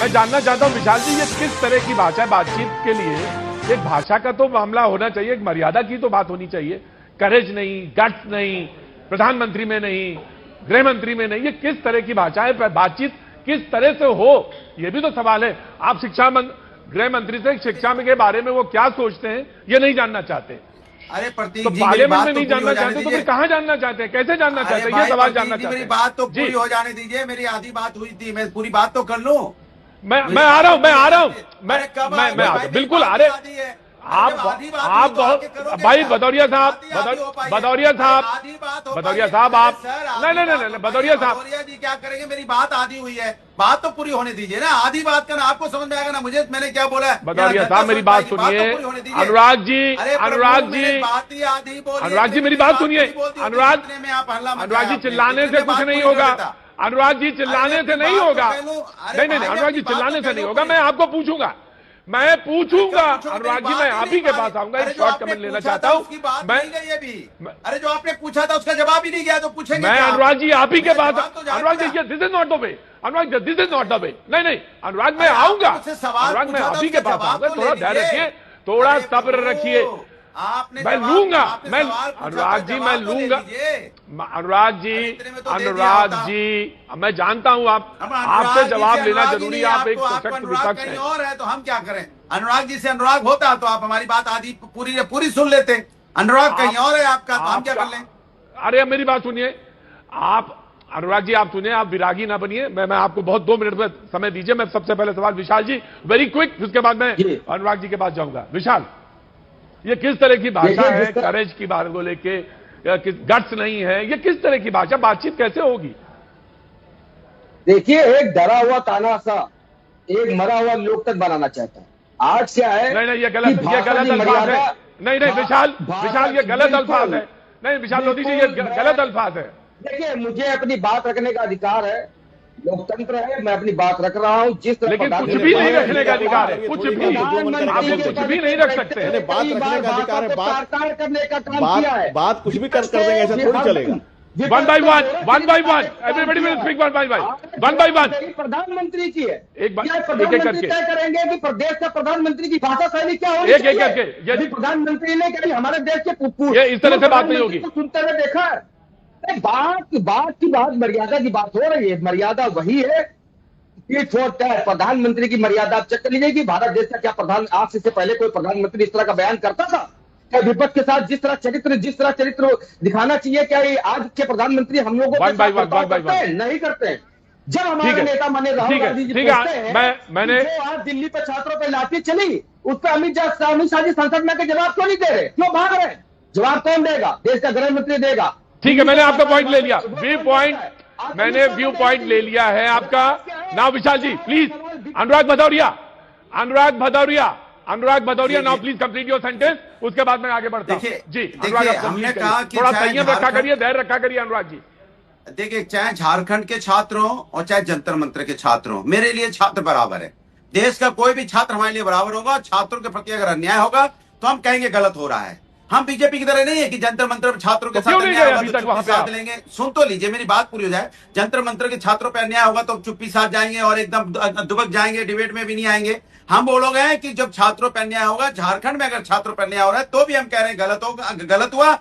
मैं जानना चाहता हूं विशाल जी, ये किस तरह की भाषा है बातचीत के लिए? एक भाषा का तो मामला होना चाहिए, एक मर्यादा की तो बात होनी चाहिए। करेज नहीं, गट्स नहीं, प्रधानमंत्री में नहीं, गृह मंत्री में नहीं, ये किस तरह की भाषा है? बातचीत किस तरह से हो, ये भी तो सवाल है। आप गृह मंत्री से शिक्षा के बारे में वो क्या सोचते हैं ये नहीं जानना चाहते। अरे प्रतीक तो जी, पार्लियामेंट में नहीं जानना चाहते तो फिर कहां जानना चाहते हैं, कैसे जानना चाहते हैं, ये सवाल जानना चाहते हैं। मेरी बात तो पूरी हो जाने दीजिए, मेरी आधी बात हुई थी, मैं पूरी बात तो कर लूं। मैं आ रहा हूं, मैं बिल्कुल। अरे आप बहुत भाई भदौरिया साहब, भदौरिया साहब आप नहीं, भदौरिया साहब जी क्या करेंगे? मेरी बात आधी हुई है, बात तो पूरी होने दीजिए ना। आधी बात करना आपको समझ में आएगा ना, मुझे मैंने क्या बोला है। भदौरिया साहब मेरी बात सुनिए। अनुराग जी मेरी बात सुनिए। अनुराग जी चिल्लाने से कुछ नहीं होगा। अनुराग जी चिल्लाने से नहीं होगा। नहीं, अनुराग जी चिल्लाने से नहीं होगा। मैं आपको पूछूंगा। अनुराग जी मैं आप ही के पास आऊंगा, एक शॉर्ट कमेंट लेना चाहता हूं। अरे जो आपने पूछा था उसका जवाब ही नहीं गया तो पूछेंगे। मैं अनुराग जी आप ही के पास, Anurag ji this is not the way, Anurag this is not the way. नहीं अनुराग मैं आऊंगा, अनुराग मैं आप ही के पास आऊंगा। थोड़ा धैर्य रखिए, थोड़ा सब्र रखिए। मैं लूंगा, मैं अनुराग जी मैं लूंगा। अनुराग जी मैं जानता हूं आपसे जवाब लेना जरूरी है। आप एक सशक्त विपक्ष हैं। और है तो हम क्या करें? अनुराग जी से अनुराग होता तो आप हमारी बात आधी पूरी सुन लेते। अनुराग कहीं और है आपका, तो हम क्या कर लें? अरे मेरी बात सुनिए। आप अनुराग जी आप सुनिए, आप विरागी ना बनिए। मैं आपको बहुत 2 मिनट में समय दीजिए। मैं सबसे पहले सवाल विशाल जी वेरी क्विक, उसके बाद मैं अनुराग जी के पास जाऊंगा। विशाल, ये किस तरह की भाषा है? करेज की बात को लेके गट्स नहीं है, ये किस तरह की भाषा? बातचीत कैसे होगी? देखिए, एक डरा हुआ तानाशाह एक मरा हुआ लोकतंत्र बनाना चाहता है। आज क्या है? नहीं ये गलत अल्फाज है। नहीं विशाल ये गलत अल्फाज है। नहीं विशाल लोधी जी ये गलत अल्फाज है। देखिए, मुझे अपनी बात रखने का अधिकार है, लोकतंत्र है, मैं अपनी बात रख रहा हूं। जिस तरह लेकिन कुछ भी नहीं रखने का अधिकार है, कुछ भी आप कुछ भी नहीं रख सकते। बात रखने का अधिकार है, बात करने का काम किया है। बात कुछ भी कर देंगे, ऐसा थोड़ी चलेगा। One by one, everybody will speak one by one. प्रधानमंत्री की है, एक प्रधानमंत्री तय करेंगे कि प्रदेश का प्रधानमंत्री की भाषा शैली क्या होगी। एक करके यदि प्रधानमंत्री ने कभी हमारे देश के ये इस तरह से बात नहीं होगी। सुनते हुए देखा है? बात मर्यादा की बात हो रही है। मर्यादा वही है कि प्रधानमंत्री की मर्यादा आप चेक कर लीजिए कि भारत देश का क्या प्रधान, आज से पहले कोई प्रधानमंत्री इस तरह का बयान करता था? क्या विपक्ष के साथ जिस तरह चरित्र दिखाना चाहिए, क्या ये आज के प्रधानमंत्री हम लोगों को नहीं करते हैं? जब हमारे नेता माने राहुल गांधी जी मैंने आज दिल्ली पे छात्रों पे लाठी चली, उस पर अमित शाह जी संसद में जवाब क्यों नहीं दे रहे? क्यों भाग रहे? जवाब कौन देगा? देश का गृह मंत्री देगा। ठीक है, मैंने आपका पॉइंट ले लिया। व्यू पॉइंट ले लिया है आपका। Now Vishal ji please, Anurag Bhadauria now please complete your sentence, उसके बाद मैं आगे बढ़ता हूं। जी हमने कहा कि थोड़ा संयम रखा करिए, धैर्य रखा करिए अनुराग जी। देखिए, चाहे झारखंड के छात्रों और चाहे जंतर मंत्र के छात्रों, मेरे लिए छात्र बराबर है। देश का कोई भी छात्र हमारे लिए बराबर होगा। छात्रों के प्रति अगर अन्याय होगा तो हम कहेंगे गलत हो रहा है। हम बीजेपी की तरह नहीं है कि जंतर मंत्र छात्रों के साथ साथ लेंगे। सुन तो लीजिए, मेरी बात पूरी हो जाए। जंतर मंत्र के छात्रों पर अन्याय होगा तो चुप्पी साथ जाएंगे और एकदम दुबक जाएंगे, डिबेट में भी नहीं आएंगे। हम बोलोगे हैं कि जब छात्रों पर अन्याय होगा, झारखंड में अगर छात्रों पर अन्याय हो रहा है तो भी हम कह रहे हैं गलत हुआ,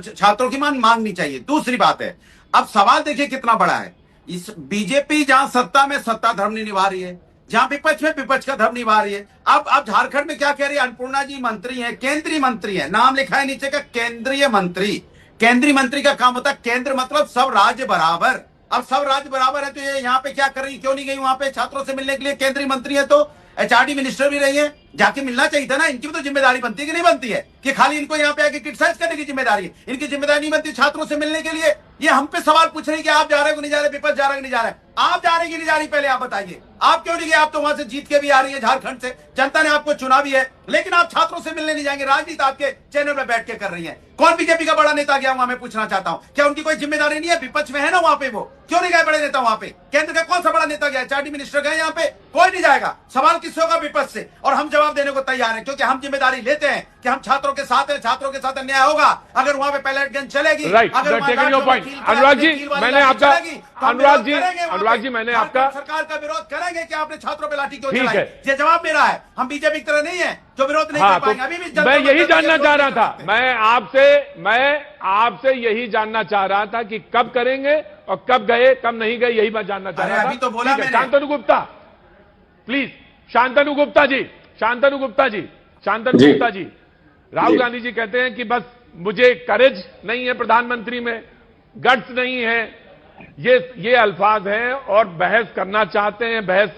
छात्रों की मांगनी चाहिए। दूसरी बात है, अब सवाल देखिए कितना बड़ा है। इस बीजेपी जहां सत्ता में सत्ता धर्म नहीं निभा रही है, जहां विपक्ष में विपक्ष का धर्म निभा रही है। अब झारखंड में क्या कह रही है? अन्नपूर्णा जी मंत्री है, केंद्रीय मंत्री है, नाम लिखा है नीचे का केंद्रीय मंत्री। केंद्रीय मंत्री का काम होता है, केंद्र मतलब सब राज्य बराबर। अब सब राज्य बराबर है तो ये यहाँ पे क्या कर रही? क्यों नहीं गई वहां पे छात्रों से मिलने के लिए? केंद्रीय मंत्री है तो एचआरडी मिनिस्टर भी रही है, जाके मिलना चाहिए था ना। इनकी भी तो जिम्मेदारी बनती है कि नहीं बनती है कि खाली इनको यहाँ पे आके क्रिटिसाइज करने की जिम्मेदारी है? इनकी जिम्मेदारी नहीं बनती छात्रों से मिलने के लिए? ये हम पे सवाल पूछ रहे हैं कि आप जा रहे हो कि नहीं जा रहे, विपक्ष जा रहे हो कि नहीं जा रहे? आप जा रहे कि नहीं जा रही, पहले आप बताइए। आप क्यों नहीं गए? आप तो वहां से जीत के भी आ रही है, झारखंड से जनता ने आपको चुना भी है, लेकिन आप छात्रों से मिलने नहीं जाएंगे। राजनीति आपके चैनल में बैठ के कर रही है। कौन बीजेपी का बड़ा नेता गया वहां? मैं पूछना चाहता हूं, क्या उनकी कोई जिम्मेदारी नहीं है? विपक्ष में है ना वहां पे, वो क्यों नहीं गए बड़े नेता वहां पे? केंद्र का कौन सा बड़ा नेता गया? एचआरडी मिनिस्टर गए यहाँ पे? कोई नहीं जाएगा। सवाल किससे होगा? विपक्ष से। और हम जवाब जवाब देने को तैयार हैं, क्योंकि हम जिम्मेदारी लेते हैं कि हम छात्रों के साथ हैं, छात्रों के साथ अन्याय होगा अगर वहां पे पैलेट गन चलेगी। राइट, अगर taking your point. Anurag ji, मैंने आपका अनुराग जी मैंने आपका सरकार का विरोध करेंगे कि आपने छात्रों पे लाठी क्यों ठीक चलाई। है। ये जवाब मेरा है, हम बीजेपी की तरह नहीं है जो विरोध नहीं हाँ, कर पाएंगे। अभी भी मैं यही जानना चाह रहा था, मैं आपसे यही जानना चाह रहा था कि कब करेंगे और कब गए कब नहीं गए, यही मैं जानना चाह रहा था। अभी तो बोला मैंने। शांतनु गुप्ता प्लीज, शांतनु गुप्ता जी, शांतनु गुप्ता जी, शांतनु गुप्ता जी, राहुल गांधी जी कहते हैं कि बस मुझे करेज नहीं है, प्रधानमंत्री में गट्स नहीं है, ये अल्फाज हैं और बहस करना चाहते हैं। बहस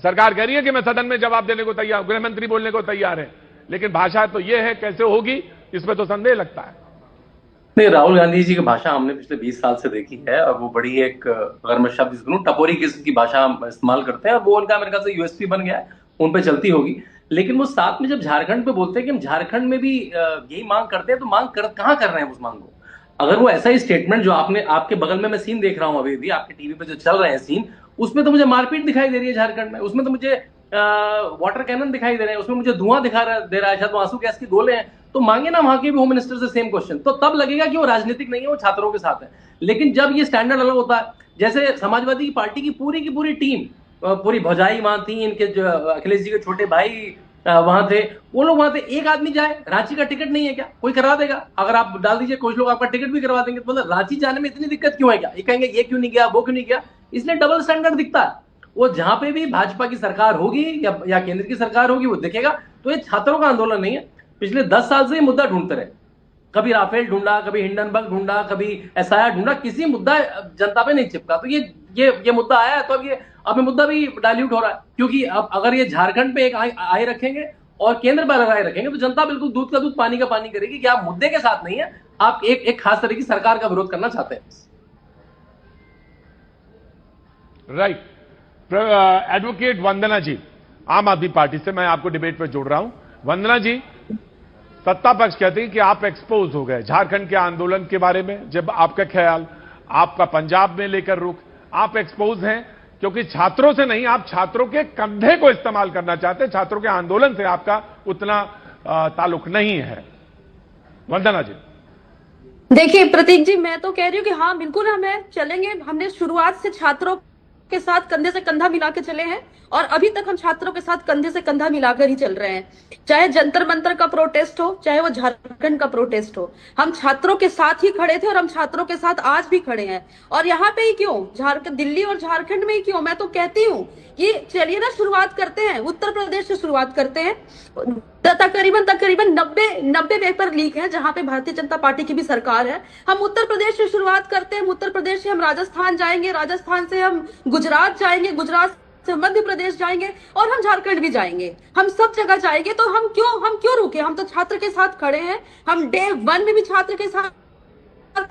सरकार कह रही है कि मैं सदन में जवाब देने को तैयार, गृह मंत्री बोलने को तैयार है, लेकिन भाषा तो ये है, कैसे होगी इसमें तो संदेह लगता है। नहीं, राहुल गांधी जी की भाषा हमने पिछले 20 साल से देखी है और वो बड़ी एक, अगर मैं शब्द इसको टपोरी किस्म की भाषा इस्तेमाल करते हैं और वो उनका मेरे ख्याल से यूएसपी बन गया है, उन पे चलती होगी। लेकिन वो साथ में जब झारखंड पे बोलते हैं कि हम झारखंड में भी यही मांग करते हैं, तो मांग कहां कर रहे हैं उस मांग को? अगर वो ऐसा ही स्टेटमेंट जो आपके बगल में मैं सीन देख रहा हूं अभी भी आपके टीवी पे जो चल रहे हैं सीन, उसमें तो मुझे मारपीट दिखाई दे रही है झारखंड में, उसमें तो मुझे वाटर कैनन दिखाई दे रहे हैं, उसमें मुझे धुआं दे रहा है, शायद वो आंसू गैस के गोले हैं। तो मांगे ना वहां के भी होम मिनिस्टर से सेम क्वेश्चन, तो तब लगेगा कि वो राजनीतिक नहीं है, वो छात्रों के साथ है। लेकिन जब ये स्टैंडर्ड अलग होता है, जैसे समाजवादी पार्टी की पूरी टीम, पूरी भौजाई वहां थी, इनके जो अखिलेश जी के छोटे भाई वहां थे, वो लोग वहां थे। एक आदमी जाए, रांची का टिकट नहीं है क्या? कोई करवा देगा? अगर आप डाल दीजिए, कुछ लोग आपका टिकट भी करवा देंगे, तो मतलब रांची जाने में इतनी दिक्कत क्यों है क्या? ये कहेंगे ये क्यों नहीं गया, वो क्यों नहीं गया। इसलिए डबल स्टैंडर्ड दिखता है। वो जहां पे भी भाजपा की सरकार होगी या केंद्र की सरकार होगी, वो दिखेगा। तो ये छात्रों का आंदोलन नहीं है, पिछले 10 साल से ये मुद्दा ढूंढते रहे। कभी राफेल ढूंढा, कभी हिंडनबर्ग ढूंढा, कभी एसआईआर ढूंढा, किसी मुद्दा जनता पे नहीं चिपका। तो ये मुद्दा आया, तो अब ये मुद्दा भी डाइल्यूट हो रहा है, क्योंकि अब अगर ये झारखंड पे एक आए रखेंगे और केंद्र पर लगाए रखेंगे, तो जनता बिल्कुल दूध का दूध पानी का पानी करेगी कि आप मुद्दे के साथ नहीं है, आप एक खास तरह की सरकार का विरोध करना चाहते हैं। राइट। एडवोकेट वंदना जी, आम आदमी पार्टी से, मैं आपको डिबेट पे जोड़ रहा हूं। वंदना जी, सत्ता पक्ष कहते हैं कि आप एक्सपोज हो गए झारखंड के आंदोलन के बारे में, जब आपका ख्याल, आपका पंजाब में लेकर रुख, आप एक्सपोज हैं क्योंकि छात्रों से नहीं, आप छात्रों के कंधे को इस्तेमाल करना चाहते हैं, छात्रों के आंदोलन से आपका उतना ताल्लुक नहीं है। वंदना जी। देखिए प्रतीक जी, मैं तो कह रही हूँ कि हाँ बिल्कुल हम चलेंगे। हमने शुरुआत से छात्रों के साथ कंधे से कंधा मिला के चले हैं और अभी तक हम छात्रों के साथ कंधे से कंधा मिलाकर ही चल रहे हैं। चाहे जंतर मंतर का प्रोटेस्ट हो, चाहे वो झारखंड का प्रोटेस्ट हो, हम छात्रों के साथ ही खड़े थे और हम छात्रों के साथ आज भी खड़े हैं। और यहाँ पे ही क्यों, झारखंड, दिल्ली और झारखंड में ही क्यों, मैं तो कहती हूँ कि चलिए ना शुरुआत करते हैं, उत्तर प्रदेश से शुरुआत करते हैं। तकरीबन 90 पेपर लीक हैं जहां पे भारतीय जनता पार्टी की भी सरकार है। हम उत्तर प्रदेश से शुरुआत करते हैं, उत्तर प्रदेश से हम राजस्थान जाएंगे, राजस्थान से हम गुजरात जाएंगे, गुजरात से मध्य प्रदेश जाएंगे और हम झारखंड भी जाएंगे, हम सब जगह जाएंगे। तो हम क्यों रुके? हम तो छात्र के साथ खड़े हैं। हम डे 1 में भी छात्र के साथ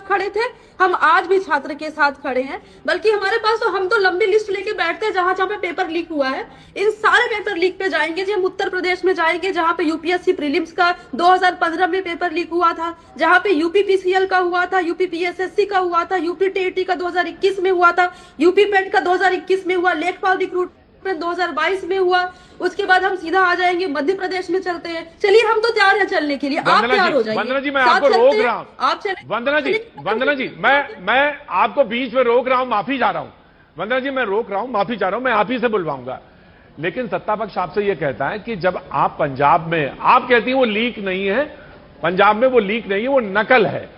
खड़े थे, हम आज भी छात्र के साथ खड़े हैं। बल्कि हमारे पास तो, हम तो लंबी लिस्ट लेके बैठते हैं जहां जहां पे पेपर लीक हुआ है। इन सारे पेपर लीक पे जाएंगे जी, हम उत्तर प्रदेश में जाएंगे जहां पे यूपीएससी प्रीलिम्स का 2015 में पेपर लीक हुआ था, जहां पे यूपी पीसीएल का हुआ था, यूपी पीएसएससी का हुआ था, यूपी टीईटी का 2021 में हुआ था, यूपी पेट का 2021 में हुआ, लेखपाल रिक्रूटमेंट 2022 में हुआ। उसके बाद हम सीधा आ जाएंगे मध्य प्रदेश में चलते हैं। चलिए, हम तो तैयार हैं चलने के लिए, आप तैयार हो जाइए। वंदना जी, मैं आपको रोक रहा हूं, आप चले। वंदना जी, मैं आपको बीच में रोक रहा हूं, माफी चाह रहा हूं। वंदना जी, मैं रोक रहा हूं, माफी चाह रहा हूं, मैं आप ही से बुलवाऊंगा। लेकिन सत्ता पक्ष आपसे यह कहता है कि जब आप पंजाब में, आप कहती हैं वो लीक नहीं है, पंजाब में वो लीक नहीं है, वो नकल है।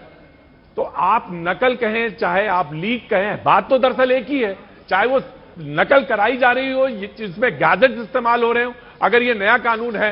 तो आप नकल कहें चाहे आप लीक कहें, बात तो दरअसल एक ही है। चाहे वो नकल कराई जा रही हो, जिसमें गैजेट्स इस्तेमाल हो रहे हो, अगर ये नया कानून है